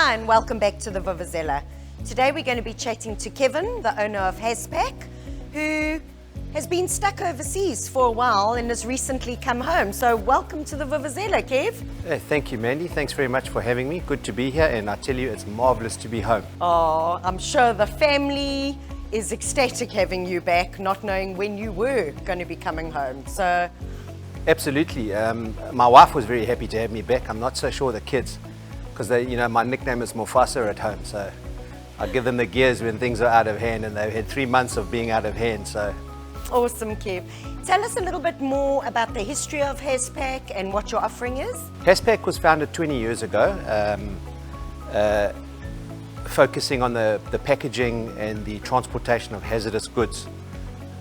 Hi and welcome back to the Vuvuzela. Today we're going to be chatting to Kevin, the owner of Hazpak, who has been stuck overseas for a while and has recently come home. So welcome to the Vuvuzela, Kev. Thank you, Mandy. Thanks very much for having me. Good to be here, and I tell you, it's marvelous to be home. Oh, I'm sure the family is ecstatic having you back, not knowing when you were going to be coming home. So, absolutely. My wife was very happy to have me back. I'm not so sure the kids, because my nickname is Mufasa at home. So I give them the gears when things are out of hand, and they've had 3 months of being out of hand. So. Awesome, Kev. Tell us a little bit more about the history of Hazpak and what your offering is. Hazpak was founded 20 years ago, focusing on the packaging and the transportation of hazardous goods.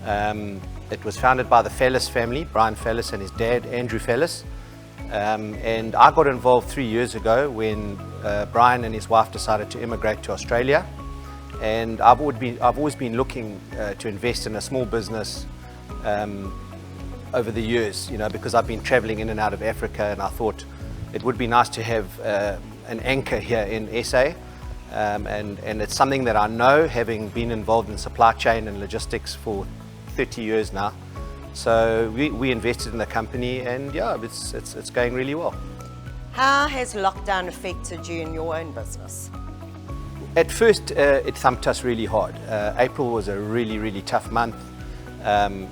It was founded by the Fellis family, Brian Fellis and his dad, Andrew Fellis. And I got involved 3 years ago when Brian and his wife decided to immigrate to Australia. And I've always been looking to invest in a small business over the years, because I've been traveling in and out of Africa, and I thought it would be nice to have an anchor here in SA. And it's something that I know, having been involved in supply chain and logistics for 30 years now. So we invested in the company, and yeah, it's going really well. How has lockdown affected you in your own business? At first, it thumped us really hard. April was a really, really tough month.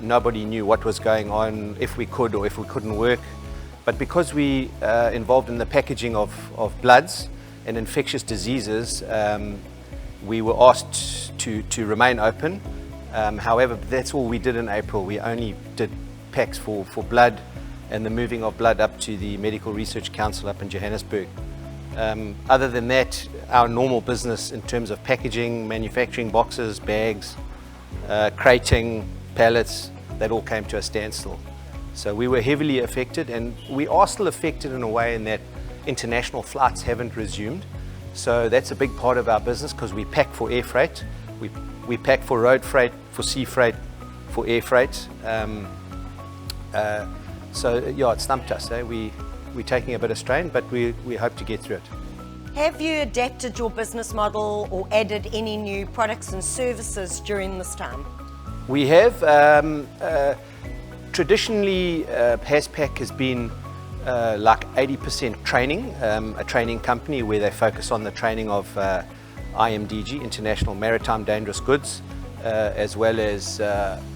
Nobody knew what was going on, if we could or if we couldn't work. But because we involved in the packaging of bloods and infectious diseases, we were asked to remain open. However, that's all we did in April. We only did packs for blood and the moving of blood up to the Medical Research Council up in Johannesburg. Other than that, our normal business in terms of packaging, manufacturing boxes, bags, crating, pallets, that all came to a standstill. So we were heavily affected, and we are still affected in a way in that international flights haven't resumed. So that's a big part of our business, because we pack for air freight, we pack for road freight, for sea freight, for air freight. So yeah, it stumped us. We're taking a bit of strain, but we hope to get through it. Have you adapted your business model or added any new products and services during this time? We have. Traditionally, Hazpak has been like 80% training, a training company where they focus on the training of IMDG, International Maritime Dangerous Goods, as well as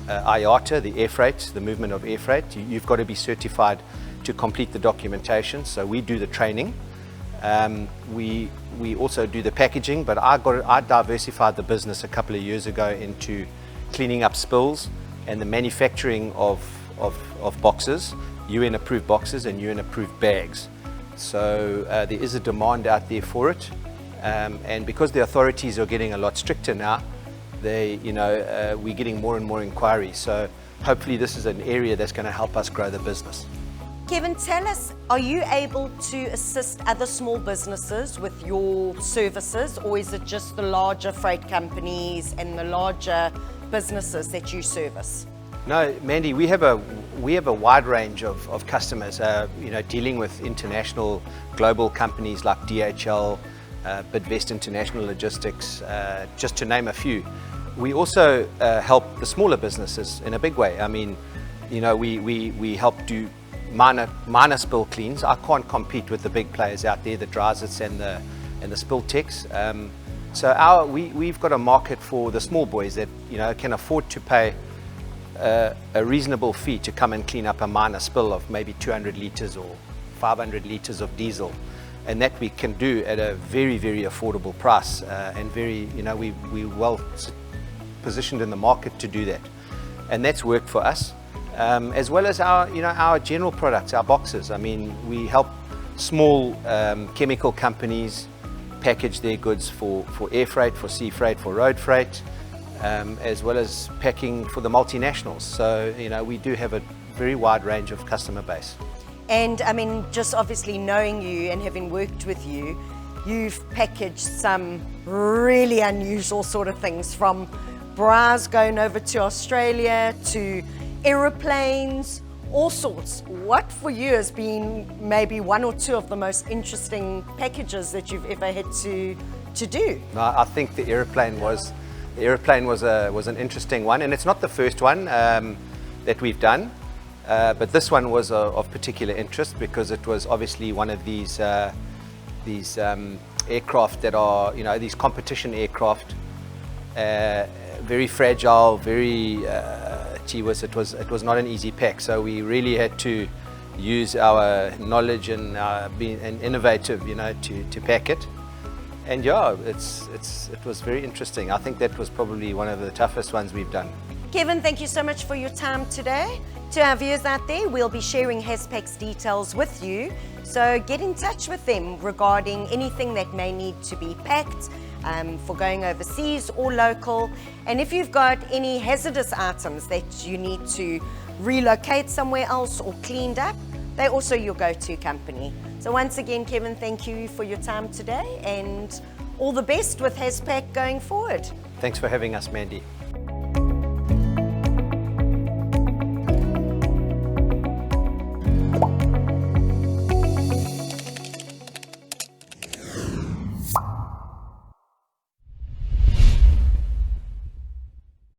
IATA, the air freight, the movement of air freight. You've got to be certified to complete the documentation, so we do the training. We also do the packaging, but I diversified the business a couple of years ago into cleaning up spills and the manufacturing of boxes, UN approved boxes and UN approved bags. So there is a demand out there for it, and because the authorities are getting a lot stricter now, we're getting more and more inquiries. So hopefully this is an area that's going to help us grow the business. Kevin, tell us, are you able to assist other small businesses with your services, or is it just the larger freight companies and the larger businesses that you service? No, Mandy, we have a wide range of customers, dealing with international global companies like DHL, Bidvest International Logistics, just to name a few. We also help the smaller businesses in a big way. I mean, we help do minor spill cleans. I can't compete with the big players out there, the Dryzits and the Spill Techs. So we've got a market for the small boys that can afford to pay a reasonable fee to come and clean up a minor spill of maybe 200 litres or 500 litres of diesel, and that we can do at a very, very affordable price, and very, we're well positioned in the market to do that, and that's worked for us. As well as our general products, our boxes. I mean, we help small chemical companies package their goods for air freight, for sea freight, for road freight, as well as packing for the multinationals. So, we do have a very wide range of customer base. And I mean, just obviously knowing you and having worked with you, you've packaged some really unusual sort of things, from bras going over to Australia to aeroplanes, all sorts. What for you has been maybe one or two of the most interesting packages that you've ever had to do? No, I think the aeroplane was an interesting one, and it's not the first one that we've done, but this one was of particular interest because it was obviously one of these aircraft that are, you know, these competition aircraft, very fragile, very gee whiz, it was not an easy pack. So we really had to use our knowledge and being innovative, you know, to pack it. And yeah, it was very interesting. I think that was probably one of the toughest ones we've done. Kevin, thank you so much for your time today. To our viewers out there, we'll be sharing Hazpak's details with you. So get in touch with them regarding anything that may need to be packed for going overseas or local. And if you've got any hazardous items that you need to relocate somewhere else or cleaned up, they're also your go-to company. So once again, Kevin, thank you for your time today and all the best with Hazpak going forward. Thanks for having us, Mandy.